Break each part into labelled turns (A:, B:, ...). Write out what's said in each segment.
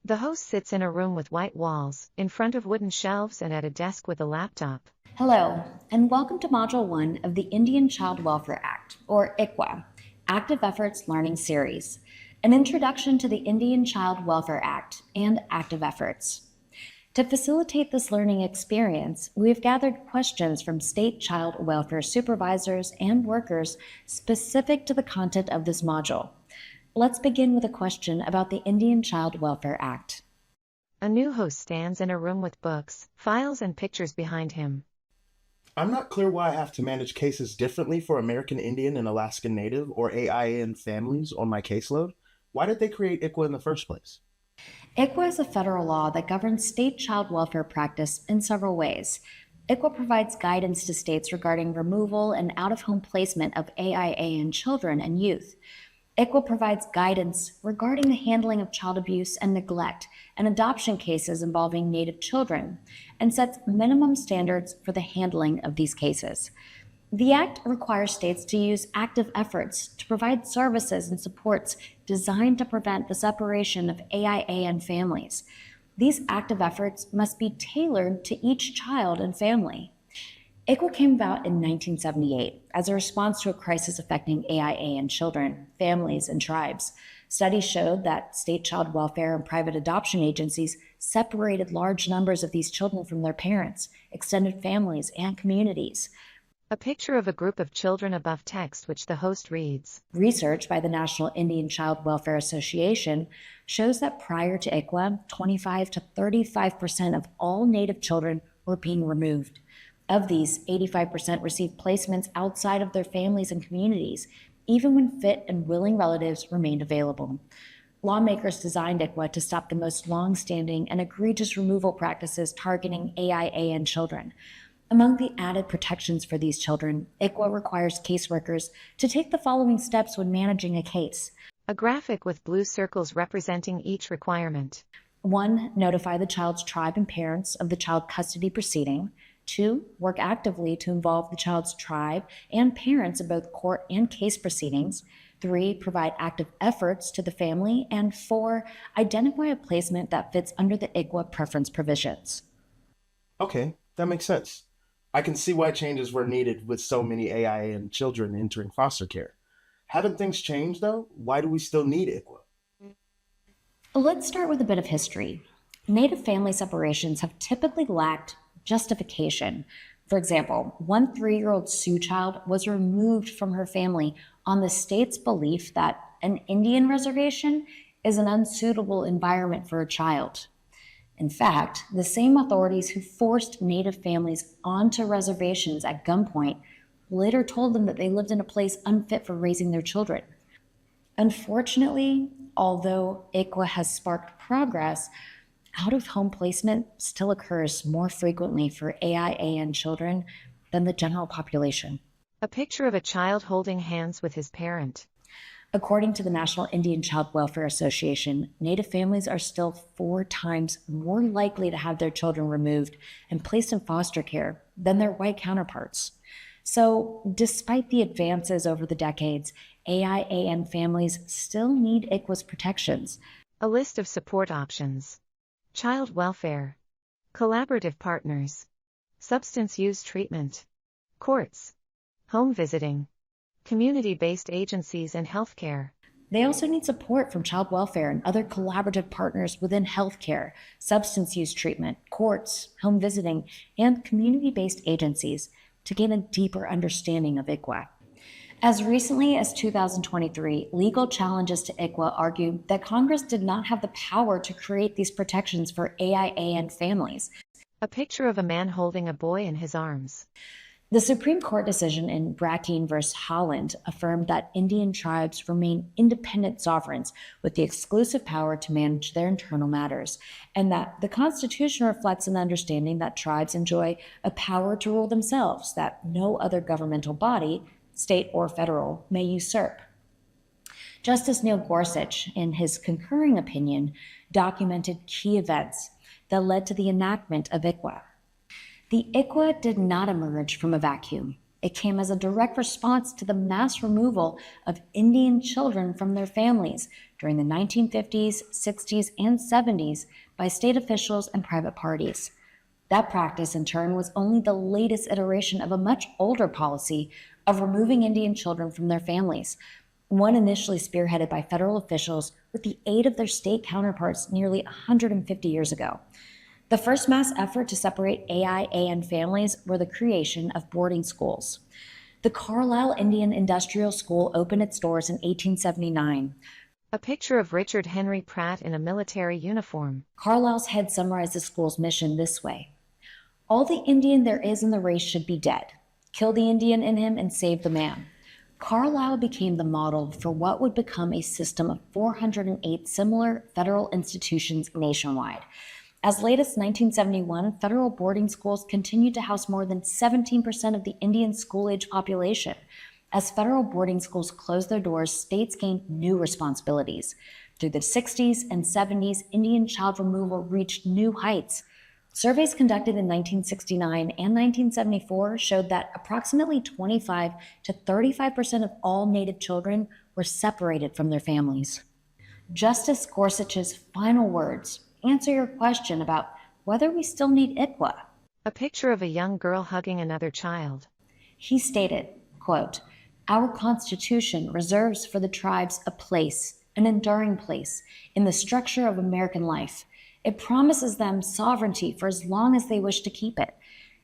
A: The host sits in a room with white walls, in front of wooden shelves and at a desk with a laptop.
B: Hello, and welcome to Module 1 of the Indian Child Welfare Act, or ICWA, Active Efforts Learning Series, an introduction to the Indian Child Welfare Act and active efforts. To facilitate this learning experience, we've gathered questions from state child welfare supervisors and workers specific to the content of this module. Let's begin with a question about the Indian Child Welfare Act.
A: A new host stands in a room with books, files, and pictures behind him.
C: I'm not clear why I have to manage cases differently for American Indian and Alaskan Native or AIN families on my caseload. Why did they create ICWA in the first place?
B: ICWA is a federal law that governs state child welfare practice in several ways. ICWA provides guidance to states regarding removal and out-of-home placement of AIAN children and youth. ICWA provides guidance regarding the handling of child abuse and neglect and adoption cases involving Native children, and sets minimum standards for the handling of these cases. The Act requires states to use active efforts to provide services and supports designed to prevent the separation of AIAN families. These active efforts must be tailored to each child and family. ICWA came about in 1978 as a response to a crisis affecting AIAN children, families, and tribes. Studies showed that state child welfare and private adoption agencies separated large numbers of these children from their parents, extended families, and communities.
A: A picture of a group of children above text which the host reads.
B: Research by the National Indian Child Welfare Association shows that prior to ICWA, 25 to 35% of all Native children were being removed. Of these, 85% received placements outside of their families and communities, even when fit and willing relatives remained available. Lawmakers designed ICWA to stop the most long-standing and egregious removal practices targeting AIAN children. Among the added protections for these children, ICWA requires caseworkers to take the following steps when managing a case.
A: A graphic with blue circles representing each requirement.
B: 1. Notify the child's tribe and parents of the child custody proceeding. 2. Work actively to involve the child's tribe and parents in both court and case proceedings. 3. Provide active efforts to the family. And 4. Identify a placement that fits under the ICWA preference provisions.
C: Okay, that makes sense. I can see why changes were needed with so many AIN children entering foster care. Haven't things changed, though? Why do we still need ICWA?
B: Let's start with a bit of history. Native family separations have typically lacked justification. For example, one 3-year-old Sioux child was removed from her family on the state's belief that an Indian reservation is an unsuitable environment for a child. In fact, the same authorities who forced Native families onto reservations at gunpoint later told them that they lived in a place unfit for raising their children. Unfortunately, although ICWA has sparked progress, out-of-home placement still occurs more frequently for AIAN children than the general population.
A: A picture of a child holding hands with his parent.
B: According to the National Indian Child Welfare Association, Native families are still 4 times more likely to have their children removed and placed in foster care than their white counterparts. So, despite the advances over the decades, AIAN families still need ICWA's protections.
A: A list of support options. Child welfare. Collaborative partners. Substance use treatment. Courts. Home visiting. Community-based agencies and healthcare.
B: They also need support from child welfare and other collaborative partners within healthcare, substance use treatment, courts, home visiting, and community-based agencies to gain a deeper understanding of ICWA. As recently as 2023, legal challenges to ICWA argue that Congress did not have the power to create these protections for AIAN families.
A: A picture of a man holding a boy in his arms.
B: The Supreme Court decision in Brackeen v. Holland affirmed that Indian tribes remain independent sovereigns with the exclusive power to manage their internal matters, and that the Constitution reflects an understanding that tribes enjoy a power to rule themselves that no other governmental body, state or federal, may usurp. Justice Neil Gorsuch, in his concurring opinion, documented key events that led to the enactment of ICWA. The ICWA did not emerge from a vacuum. It came as a direct response to the mass removal of Indian children from their families during the 1950s, 60s, and 70s by state officials and private parties. That practice, in turn, was only the latest iteration of a much older policy of removing Indian children from their families, one initially spearheaded by federal officials with the aid of their state counterparts nearly 150 years ago. The first mass effort to separate AIAN families were the creation of boarding schools. The Carlisle Indian Industrial School opened its doors in 1879.
A: A picture of Richard Henry Pratt in a military uniform.
B: Carlisle's head summarized the school's mission this way: all the Indian there is in the race should be dead. Kill the Indian in him and save the man. Carlisle became the model for what would become a system of 408 similar federal institutions nationwide. As late as 1971, federal boarding schools continued to house more than 17% of the Indian school-age population. As federal boarding schools closed their doors, states gained new responsibilities. Through the 60s and 70s, Indian child removal reached new heights. Surveys conducted in 1969 and 1974 showed that approximately 25 to 35% of all Native children were separated from their families. Justice Gorsuch's final words answer your question about whether we still need ICWA.
A: A picture of a young girl hugging another child.
B: He stated, quote, "Our Constitution reserves for the tribes a place, an enduring place, in the structure of American life. It promises them sovereignty for as long as they wish to keep it.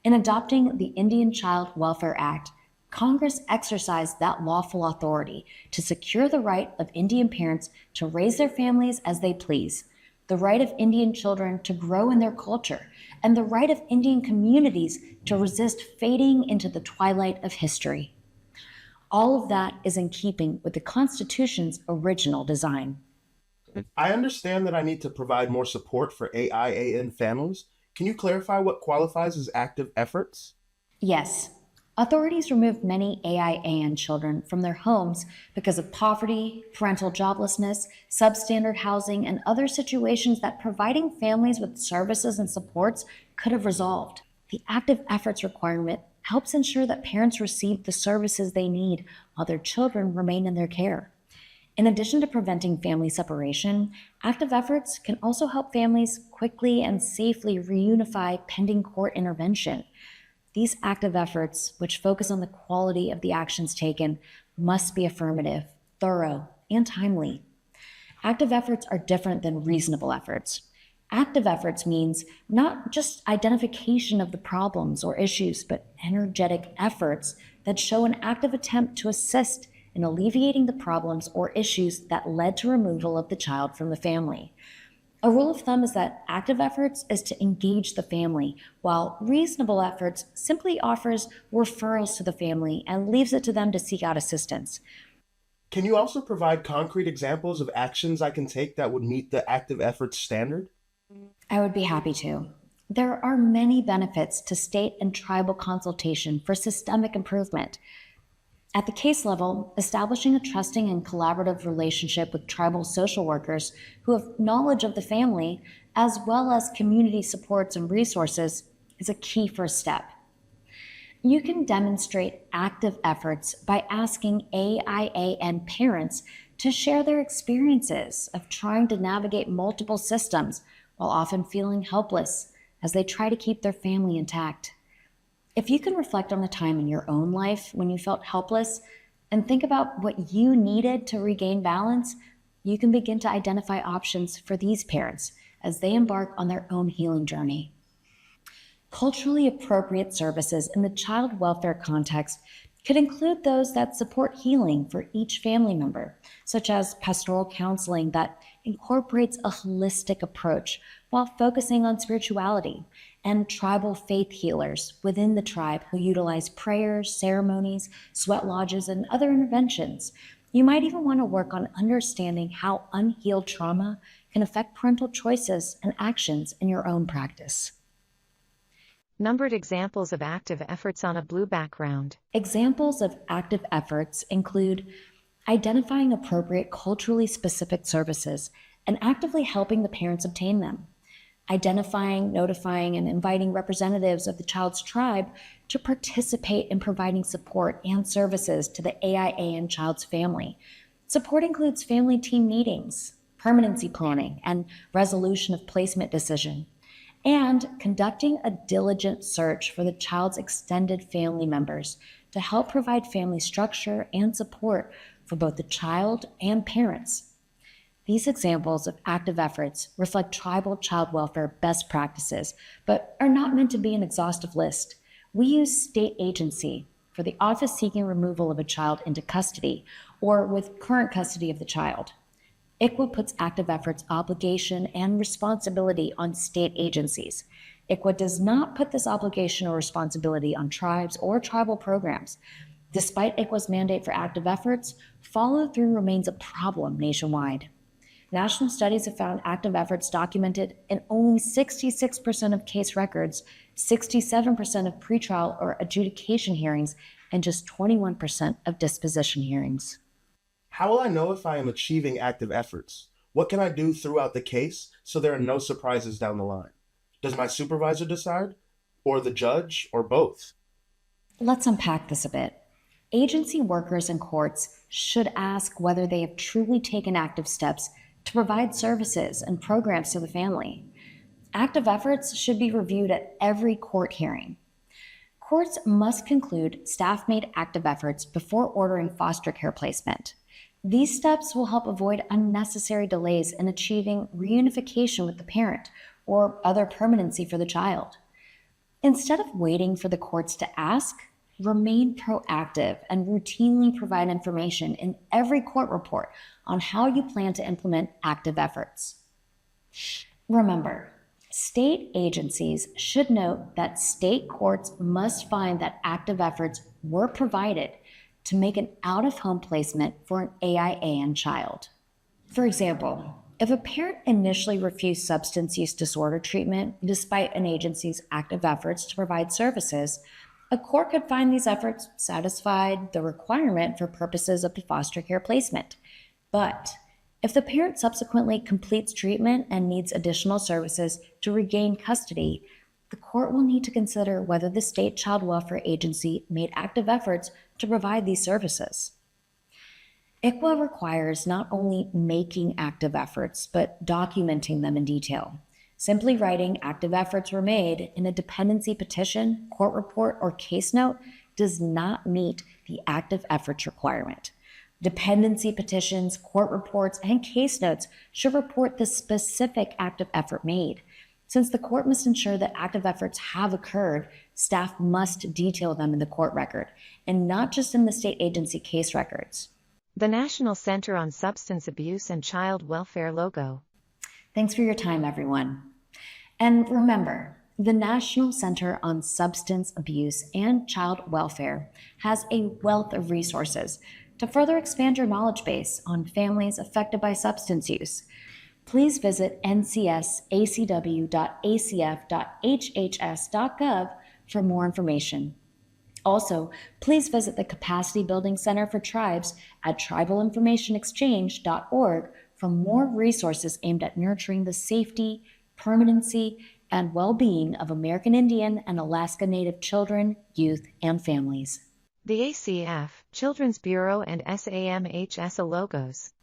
B: In adopting the Indian Child Welfare Act, Congress exercised that lawful authority to secure the right of Indian parents to raise their families as they please, the right of Indian children to grow in their culture, and the right of Indian communities to resist fading into the twilight of history. All of that is in keeping with the Constitution's original design."
C: I understand that I need to provide more support for AIAN families. Can you clarify what qualifies as active efforts?
B: Yes. Authorities removed many AIAN children from their homes because of poverty, parental joblessness, substandard housing, and other situations that providing families with services and supports could have resolved. The active efforts requirement helps ensure that parents receive the services they need while their children remain in their care. In addition to preventing family separation, active efforts can also help families quickly and safely reunify pending court intervention. These active efforts, which focus on the quality of the actions taken, must be affirmative, thorough, and timely. Active efforts are different than reasonable efforts. Active efforts means not just identification of the problems or issues, but energetic efforts that show an active attempt to assist in alleviating the problems or issues that led to removal of the child from the family. A rule of thumb is that active efforts is to engage the family, while reasonable efforts simply offers referrals to the family and leaves it to them to seek out assistance.
C: Can you also provide concrete examples of actions I can take that would meet the active efforts standard?
B: I would be happy to. There are many benefits to state and tribal consultation for systemic improvement. At the case level, establishing a trusting and collaborative relationship with tribal social workers who have knowledge of the family, as well as community supports and resources, is a key first step. You can demonstrate active efforts by asking AIAN parents to share their experiences of trying to navigate multiple systems while often feeling helpless as they try to keep their family intact. If you can reflect on a time in your own life when you felt helpless and think about what you needed to regain balance, you can begin to identify options for these parents as they embark on their own healing journey. Culturally appropriate services in the child welfare context could include those that support healing for each family member, such as pastoral counseling that incorporates a holistic approach while focusing on spirituality, and tribal faith healers within the tribe who utilize prayers, ceremonies, sweat lodges, and other interventions. You might even want to work on understanding how unhealed trauma can affect parental choices and actions in your own practice.
A: Numbered examples of active efforts on a blue background.
B: Examples of active efforts include identifying appropriate culturally specific services and actively helping the parents obtain them, identifying, notifying, and inviting representatives of the child's tribe to participate in providing support and services to the AIAN child's family, Support includes family team meetings, permanency planning, and resolution of placement decision, and conducting a diligent search for the child's extended family members to help provide family structure and support for both the child and parents. These examples of active efforts reflect tribal child welfare best practices, but are not meant to be an exhaustive list. We use state agency for the office seeking removal of a child into custody or with current custody of the child. ICWA puts active efforts obligation and responsibility on state agencies. ICWA does not put this obligation or responsibility on tribes or tribal programs. Despite ICWA's mandate for active efforts, follow-through remains a problem nationwide. National studies have found active efforts documented in only 66% of case records, 67% of pretrial or adjudication hearings, and just 21% of disposition hearings.
C: How will I know if I am achieving active efforts? What can I do throughout the case so there are no surprises down the line? Does my supervisor decide? Or the judge? Or both?
B: Let's unpack this a bit. Agency workers in courts should ask whether they have truly taken active steps to provide services and programs to the family. Active efforts should be reviewed at every court hearing. Courts must conclude staff-made active efforts before ordering foster care placement. These steps will help avoid unnecessary delays in achieving reunification with the parent or other permanency for the child. Instead of waiting for the courts to ask, remain proactive and routinely provide information in every court report on how you plan to implement active efforts. Remember, state agencies should note that state courts must find that active efforts were provided to make an out-of-home placement for an AIAN child. For example, if a parent initially refused substance use disorder treatment despite an agency's active efforts to provide services, a court could find these efforts satisfied the requirement for purposes of the foster care placement. But if the parent subsequently completes treatment and needs additional services to regain custody, the court will need to consider whether the state child welfare agency made active efforts to provide these services. ICWA requires not only making active efforts, but documenting them in detail. Simply writing active efforts were made in a dependency petition, court report, or case note does not meet the active efforts requirement. Dependency petitions, court reports, and case notes should report the specific active effort made. Since the court must ensure that active efforts have occurred, staff must detail them in the court record, and not just in the state agency case records.
A: The National Center on Substance Abuse and Child Welfare logo.
B: Thanks for your time, everyone. And remember, the National Center on Substance Abuse and Child Welfare has a wealth of resources to further expand your knowledge base on families affected by substance use. Please visit ncsacw.acf.hhs.gov for more information. Also, please visit the Capacity Building Center for Tribes at tribalinformationexchange.org for more resources aimed at nurturing the safety, permanency, and well-being of American Indian and Alaska Native children, youth, and families.
A: The ACF, Children's Bureau and SAMHSA logos.